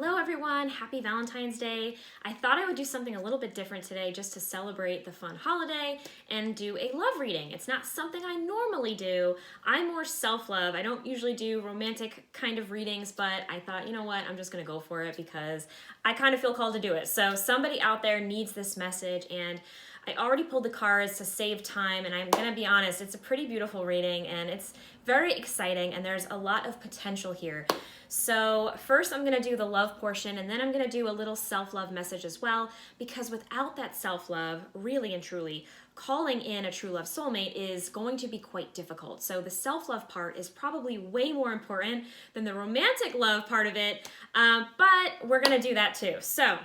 Hello everyone, happy Valentine's Day. I thought I would do something a little bit different today just to celebrate the fun holiday and do a love reading. It's not something I normally do. I'm more self-love. I don't usually do romantic kind of readings, but I thought, you know what, I'm just gonna go for it because I kind of feel called to do it. So somebody out there needs this message, and I already pulled the cards to save time, and I'm gonna be honest, it's a pretty beautiful reading and it's very exciting, and there's a lot of potential here. So first I'm gonna do the love portion, and then I'm gonna do a little self-love message as well, because without that self-love, really and truly, calling in a true love soulmate is going to be quite difficult. So the self-love part is probably way more important than the romantic love part of it, but we're gonna do that too. So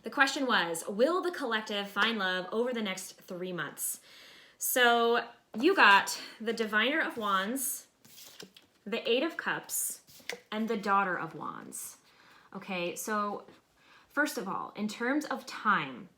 the question was, will the collective find love over the next 3 months? So you got the Diviner of Wands, the Eight of Cups, and the Daughter of Wands. Okay, so first of all, in terms of time,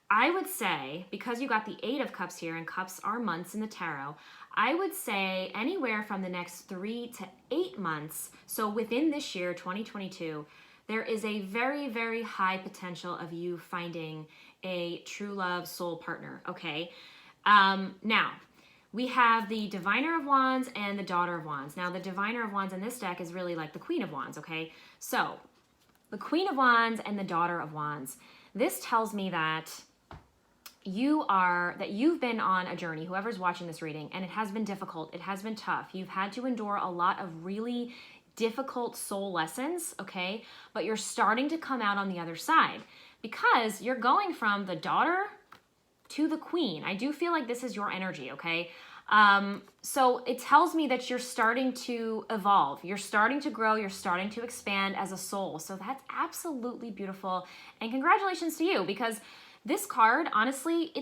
I would say, because you got the Eight of Cups here, and cups are months in the tarot, I would say anywhere from the next 3 to 8 months, so within this year, 2022, there is a very, very high potential of you finding a true love soul partner, okay? Now, we have the Diviner of Wands and the Daughter of Wands. Now, the Diviner of Wands in this deck is really like the Queen of Wands, okay? So, the Queen of Wands and the Daughter of Wands. This tells me that you've been on a journey, whoever's watching this reading, and it has been difficult, it has been tough. You've had to endure a lot of really difficult soul lessons, okay? But you're starting to come out on the other side because you're going from the Daughter to the Queen. I do feel like this is your energy, okay? So it tells me that you're starting to evolve, you're starting to grow, you're starting to expand as a soul. So that's absolutely beautiful, and congratulations to you, because this card, honestly,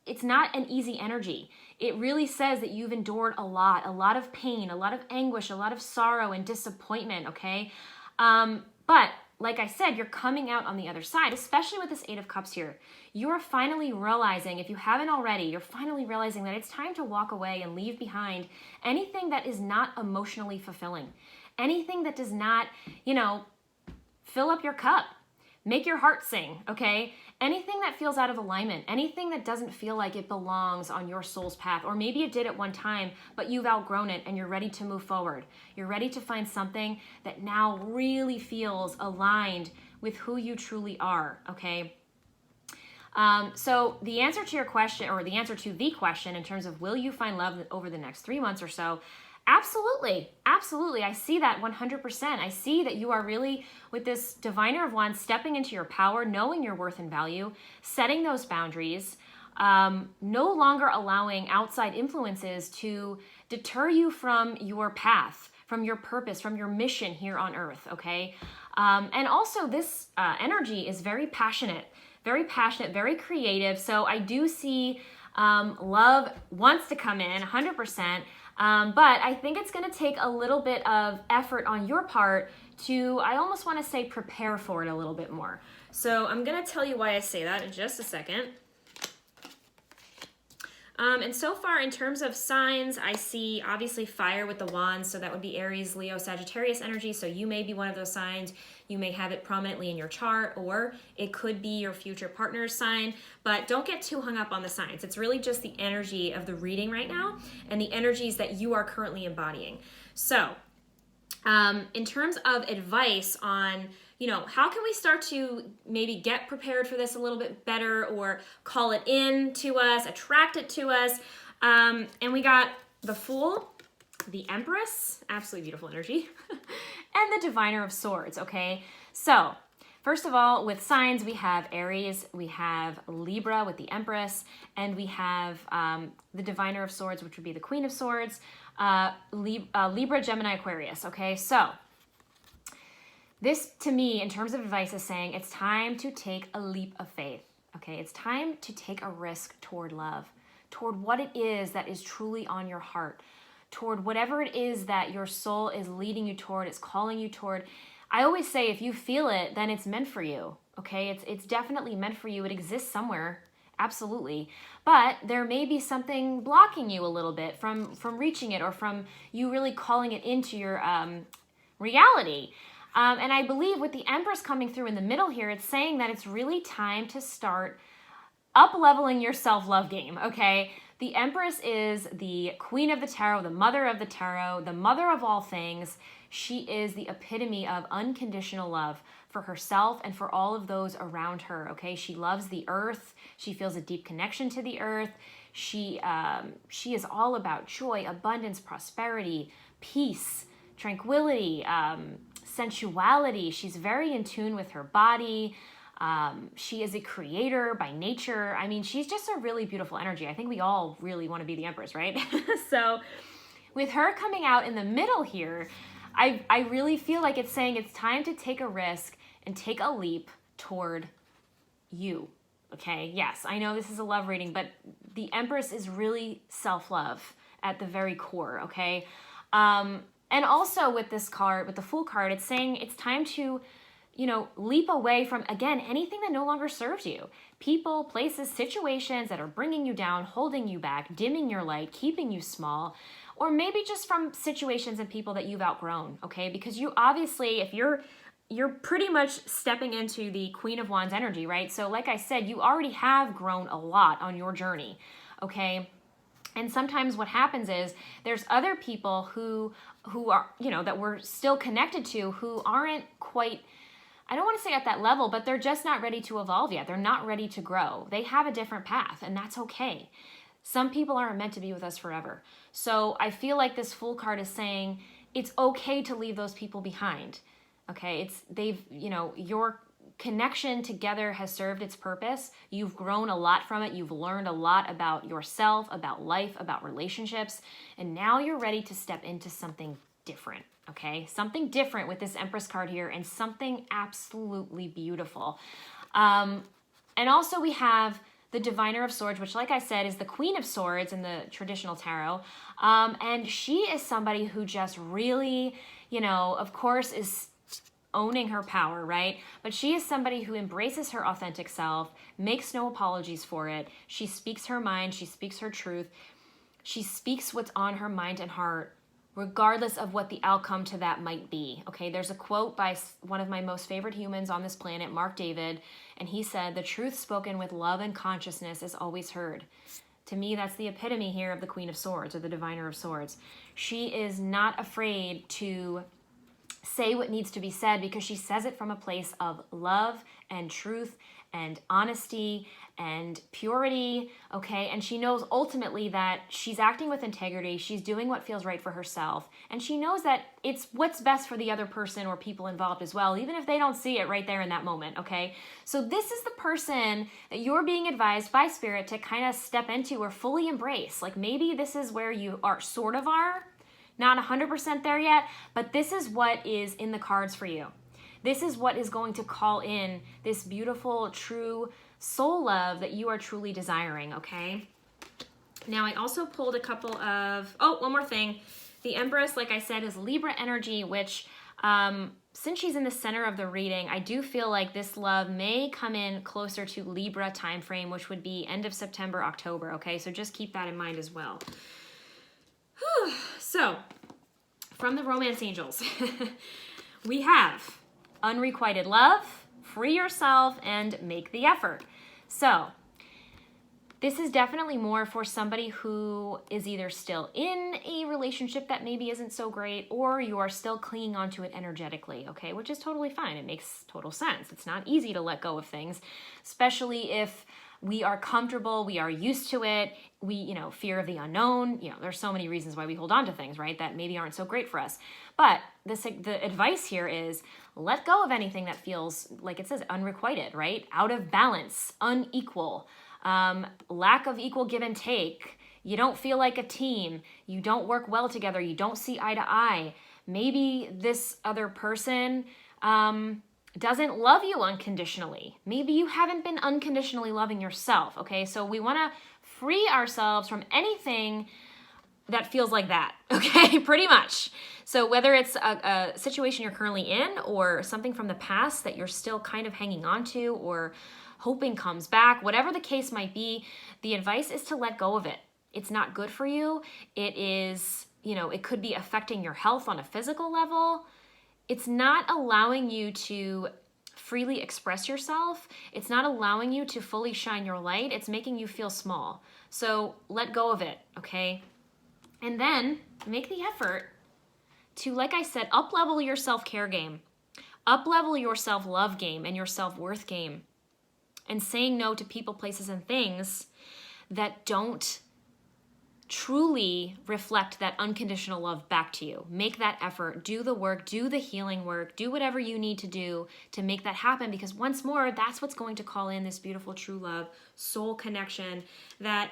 it's not an easy energy. It really says that you've endured a lot of pain, a lot of anguish, a lot of sorrow and disappointment, okay? But like I said, you're coming out on the other side, especially with this Eight of Cups here. You're finally realizing, if you haven't already, you're finally realizing that it's time to walk away and leave behind anything that is not emotionally fulfilling. Anything that does not, fill up your cup, make your heart sing, okay? Anything that feels out of alignment, anything that doesn't feel like it belongs on your soul's path, or maybe it did at one time, but you've outgrown it and you're ready to move forward. You're ready to find something that now really feels aligned with who you truly are, okay? So the answer to your question, or the answer to the question in terms of will you find love over the next 3 months or so, absolutely, absolutely. I see that 100%. I see that you are really, with this Diviner of Wands, stepping into your power, knowing your worth and value, setting those boundaries, no longer allowing outside influences to deter you from your path, from your purpose, from your mission here on earth, okay? And also this energy is very passionate, very creative. So I do see love wants to come in 100%. But I think it's going to take a little bit of effort on your part to, I almost want to say, prepare for it a little bit more. So I'm going to tell you why I say that in just a second. And so far, in terms of signs, I see obviously fire with the wands, so that would be Aries, Leo, Sagittarius energy. So you may be one of those signs. You may have it prominently in your chart, or it could be your future partner's sign, but don't get too hung up on the signs. It's really just the energy of the reading right now and the energies that you are currently embodying. So in terms of advice on, how can we start to maybe get prepared for this a little bit better, or call it in to us, attract it to us? And we got the Fool, the Empress, absolutely beautiful energy, and the Diviner of Swords, okay? So, first of all, with signs, we have Aries, we have Libra with the Empress, and we have the Diviner of Swords, which would be the Queen of Swords, Libra, Gemini, Aquarius, okay? So, this, to me, in terms of advice, is saying it's time to take a leap of faith, okay? It's time to take a risk toward love, toward what it is that is truly on your heart, toward whatever it is that your soul is leading you toward, it's calling you toward. I always say, if you feel it, then it's meant for you, okay? It's definitely meant for you. It exists somewhere, absolutely. But there may be something blocking you a little bit from reaching it, or from you really calling it into your reality. And I believe with the Empress coming through in the middle here, it's saying that it's really time to start up-leveling your self-love game, okay? The Empress is the queen of the tarot, the mother of the tarot, the mother of all things. She is the epitome of unconditional love for herself and for all of those around her, okay? She loves the earth. She feels a deep connection to the earth. She is all about joy, abundance, prosperity, peace, tranquility, sensuality. She's very in tune with her body. She is a creator by nature. I mean, she's just a really beautiful energy. I think we all really want to be the Empress, right? So with her coming out in the middle here, I really feel like it's saying it's time to take a risk and take a leap toward you. Okay, yes, I know this is a love reading, but the Empress is really self-love at the very core, okay? And also with this card, with the Fool card, it's saying it's time to, leap away from, again, anything that no longer serves you. People, places, situations that are bringing you down, holding you back, dimming your light, keeping you small, or maybe just from situations and people that you've outgrown, okay? Because you obviously, if you're pretty much stepping into the Queen of Wands energy, right? So like I said, you already have grown a lot on your journey, okay? And sometimes what happens is there's other people who are, that we're still connected to who aren't quite, I don't want to say at that level, but they're just not ready to evolve yet. They're not ready to grow. They have a different path, and that's okay. Some people aren't meant to be with us forever. So I feel like this Fool card is saying it's okay to leave those people behind. Okay, your connection together has served its purpose. You've grown a lot from it. You've learned a lot about yourself, about life, about relationships, and now you're ready to step into something different, okay? Something different with this Empress card here, and something absolutely beautiful. And also we have the Diviner of Swords, which, like I said, is the Queen of Swords in the traditional tarot. And she is somebody who just really, of course, is owning her power, right? But she is somebody who embraces her authentic self, makes no apologies for it. She speaks her mind. She speaks her truth. She speaks what's on her mind and heart, regardless of what the outcome to that might be. Okay, there's a quote by one of my most favorite humans on this planet, Mark David, and he said, "The truth spoken with love and consciousness is always heard." To me, that's the epitome here of the Queen of Swords, or the Diviner of Swords. She is not afraid to say what needs to be said because she says it from a place of love and truth and honesty and purity, okay? And she knows ultimately that she's acting with integrity, she's doing what feels right for herself, and she knows that it's what's best for the other person or people involved as well, even if they don't see it right there in that moment, okay? So this is the person that you're being advised by Spirit to kind of step into or fully embrace. Like maybe this is where you are not 100% there yet, but this is what is in the cards for you. This is what is going to call in this beautiful, true soul love that you are truly desiring, okay? Now, I also pulled a couple of, one more thing. The Empress, like I said, is Libra energy, which since she's in the center of the reading, I do feel like this love may come in closer to Libra time frame, which would be end of September, October, okay? So just keep that in mind as well. So, from the Romance Angels, we have unrequited love, free yourself, and make the effort. So, this is definitely more for somebody who is either still in a relationship that maybe isn't so great, or you are still clinging onto it energetically, okay? Which is totally fine. It makes total sense. It's not easy to let go of things, especially if we are comfortable, we are used to it, fear of the unknown, there's so many reasons why we hold on to things, right, that maybe aren't so great for us. But the advice here is let go of anything that feels, like it says, unrequited, right, out of balance, unequal, lack of equal give and take. You don't feel like a team, you don't work well together, you don't see eye to eye. Maybe this other person doesn't love you unconditionally. Maybe you haven't been unconditionally loving yourself, okay? So we want to free ourselves from anything that feels like that, okay? Pretty much. So whether it's a situation you're currently in or something from the past that you're still kind of hanging on to or hoping comes back, whatever the case might be, the advice is to let go of it. It's not good for you. It is, it could be affecting your health on a physical level. it's not allowing you to freely express yourself. It's not allowing you to fully shine your light. It's making you feel small. So let go of it, okay? And then make the effort to, like I said, up-level your self-care game, up-level your self-love game and your self-worth game, and saying no to people, places, and things that don't truly reflect that unconditional love back to you. Make that effort, do the work, do the healing work, do whatever you need to do to make that happen, because once more, that's what's going to call in this beautiful true love, soul connection that,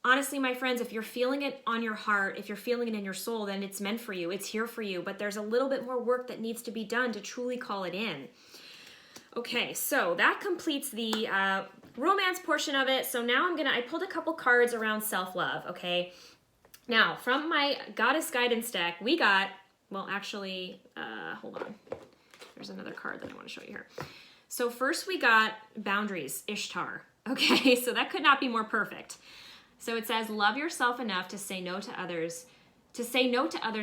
honestly, my friends, if you're feeling it on your heart, if you're feeling it in your soul, then it's meant for you. It's here for you, but there's a little bit more work that needs to be done to truly call it in. Okay, so that completes the romance portion of it. So now I pulled a couple cards around self-love, okay? Now, from my Goddess Guidance deck, we got, well, actually, hold on. There's another card that I want to show you here. So first we got Boundaries, Ishtar, okay? So that could not be more perfect. So it says, love yourself enough to say no to others,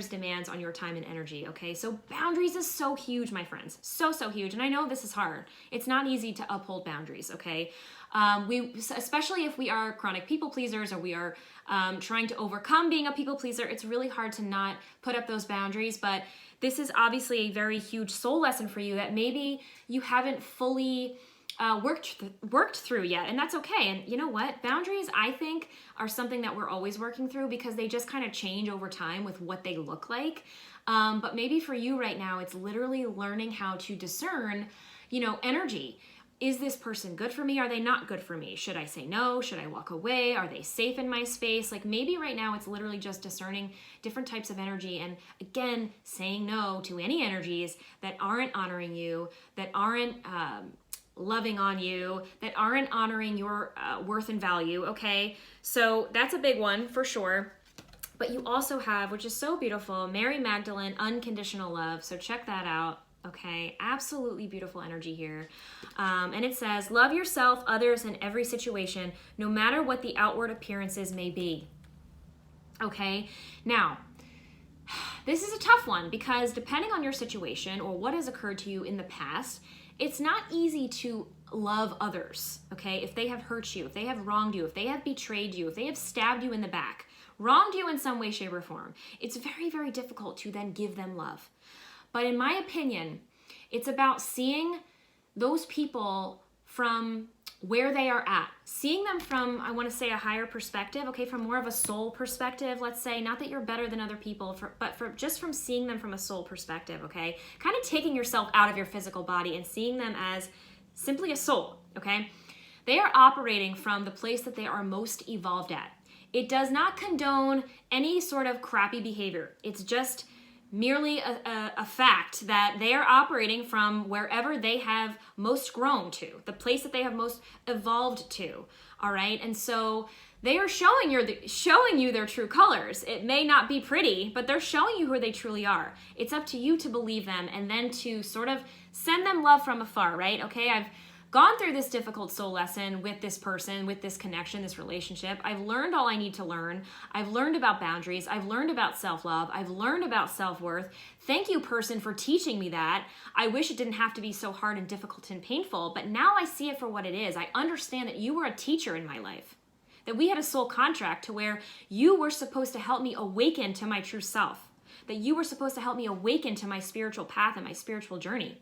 demands on your time and energy, okay? So boundaries is so huge, my friends. So huge. And I know this is hard. It's not easy to uphold boundaries, okay? Especially if we are chronic people pleasers, or we are trying to overcome being a people pleaser, it's really hard to not put up those boundaries. But this is obviously a very huge soul lesson for you that maybe you haven't fully worked through yet, and that's okay. And you know what? Boundaries, I think, are something that we're always working through, because they just kind of change over time with what they look like. But maybe for you right now, it's literally learning how to discern, energy. Is this person good for me? Are they not good for me? Should I say no? Should I walk away? Are they safe in my space? Like, maybe right now it's literally just discerning different types of energy, and again, saying no to any energies that aren't honoring you, that aren't loving on you, that aren't honoring your worth and value, okay? So that's a big one for sure. But you also have, which is so beautiful, Mary Magdalene, Unconditional Love. So check that out, okay? Absolutely beautiful energy here. And it says, love yourself, others, and every situation, no matter what the outward appearances may be, okay? Now, this is a tough one, because depending on your situation or what has occurred to you in the past, it's not easy to love others, okay? If they have hurt you, if they have wronged you, if they have betrayed you, if they have stabbed you in the back, wronged you in some way, shape, or form, it's very, very difficult to then give them love. But in my opinion, it's about seeing those people from where they are at, seeing them from, I want to say, a higher perspective, okay, from more of a soul perspective, let's say, not that you're better than other people, but just from seeing them from a soul perspective, okay, kind of taking yourself out of your physical body and seeing them as simply a soul, okay. They are operating from the place that they are most evolved at. It does not condone any sort of crappy behavior. It's just merely a fact that they are operating from wherever they have most grown to, the place that they have most evolved to, all right? And so they are showing you their true colors. It may not be pretty, but they're showing you who they truly are. It's up to you to believe them and then to sort of send them love from afar, right? Okay, I've gone through this difficult soul lesson with this person, with this connection, this relationship. I've learned all I need to learn. I've learned about boundaries. I've learned about self-love. I've learned about self-worth. Thank you, person, for teaching me that. I wish it didn't have to be so hard and difficult and painful, but now I see it for what it is. I understand that you were a teacher in my life, that we had a soul contract to where you were supposed to help me awaken to my true self, that you were supposed to help me awaken to my spiritual path and my spiritual journey.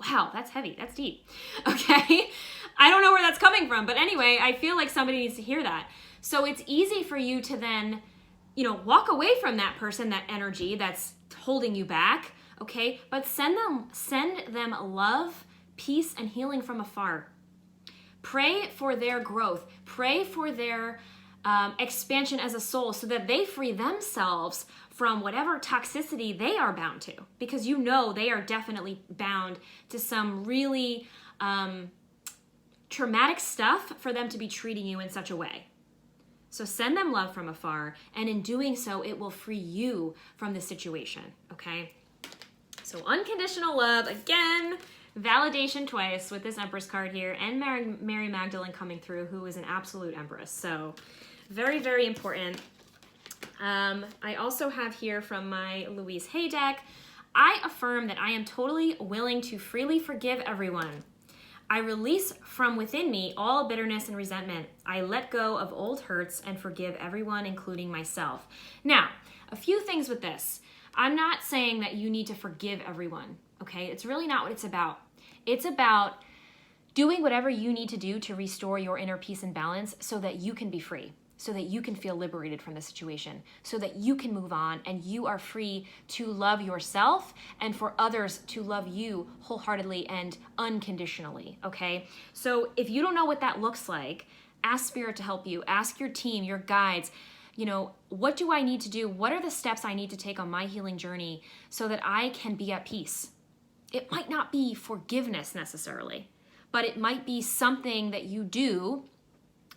Wow, that's heavy. That's deep. Okay? I don't know where that's coming from, but anyway, I feel like somebody needs to hear that. So it's easy for you to then, walk away from that person, that energy that's holding you back, okay? But send them love, peace, and healing from afar. Pray for their growth. Pray for their expansion as a soul so that they free themselves from whatever toxicity they are bound to, because they are definitely bound to some really traumatic stuff for them to be treating you in such a way. So send them love from afar, and in doing so, it will free you from the situation, okay? So unconditional love, again, validation twice with this Empress card here, and Mary Magdalene coming through, who is an absolute Empress. So very, very important. I also have here from my Louise Hay deck, I affirm that I am totally willing to freely forgive everyone. I release from within me all bitterness and resentment. I let go of old hurts and forgive everyone, including myself. Now, a few things with this. I'm not saying that you need to forgive everyone, okay? It's really not what it's about. It's about doing whatever you need to do to restore your inner peace and balance so that you can be free, so that you can feel liberated from the situation, so that you can move on and you are free to love yourself and for others to love you wholeheartedly and unconditionally, okay? So if you don't know what that looks like, ask Spirit to help you. Ask your team, your guides, you know, what do I need to do? What are the steps I need to take on my healing journey so that I can be at peace? It might not be forgiveness necessarily, but it might be something that you do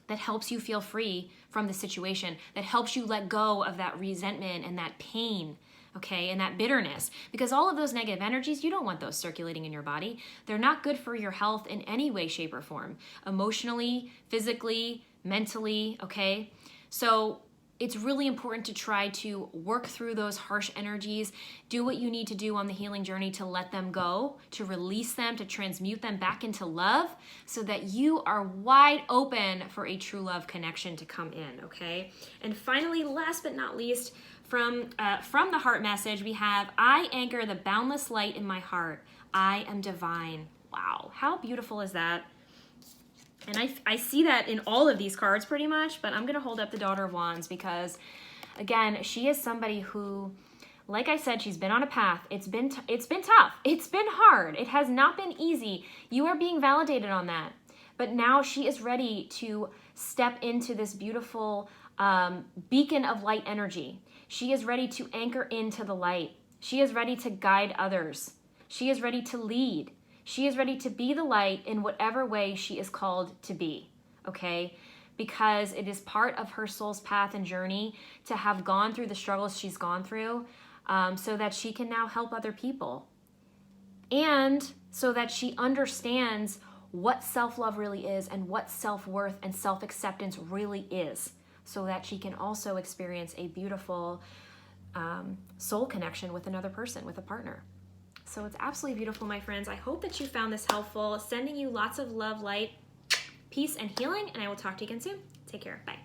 that helps you feel free from the situation, that helps you let go of that resentment and that pain, okay, and that bitterness. Because all of those negative energies, you don't want those circulating in your body. They're not good for your health in any way, shape, or form. Emotionally, physically, mentally, okay? So it's really important to try to work through those harsh energies, do what you need to do on the healing journey to let them go, to release them, to transmute them back into love so that you are wide open for a true love connection to come in, okay? And finally, last but not least, from the heart message, we have, I anchor the boundless light in my heart. I am divine. Wow, how beautiful is that? And I see that in all of these cards pretty much, but I'm going to hold up the Daughter of Wands because, again, she is somebody who, like I said, she's been on a path. It's been tough. It's been hard. It has not been easy. You are being validated on that. But now she is ready to step into this beautiful beacon of light energy. She is ready to anchor into the light. She is ready to guide others. She is ready to lead. She is ready to be the light in whatever way she is called to be, okay? Because it is part of her soul's path and journey to have gone through the struggles she's gone through so that she can now help other people. And so that she understands what self-love really is and what self-worth and self-acceptance really is so that she can also experience a beautiful soul connection with another person, with a partner. So it's absolutely beautiful, my friends. I hope that you found this helpful. Sending you lots of love, light, peace, and healing, and I will talk to you again soon. Take care. Bye.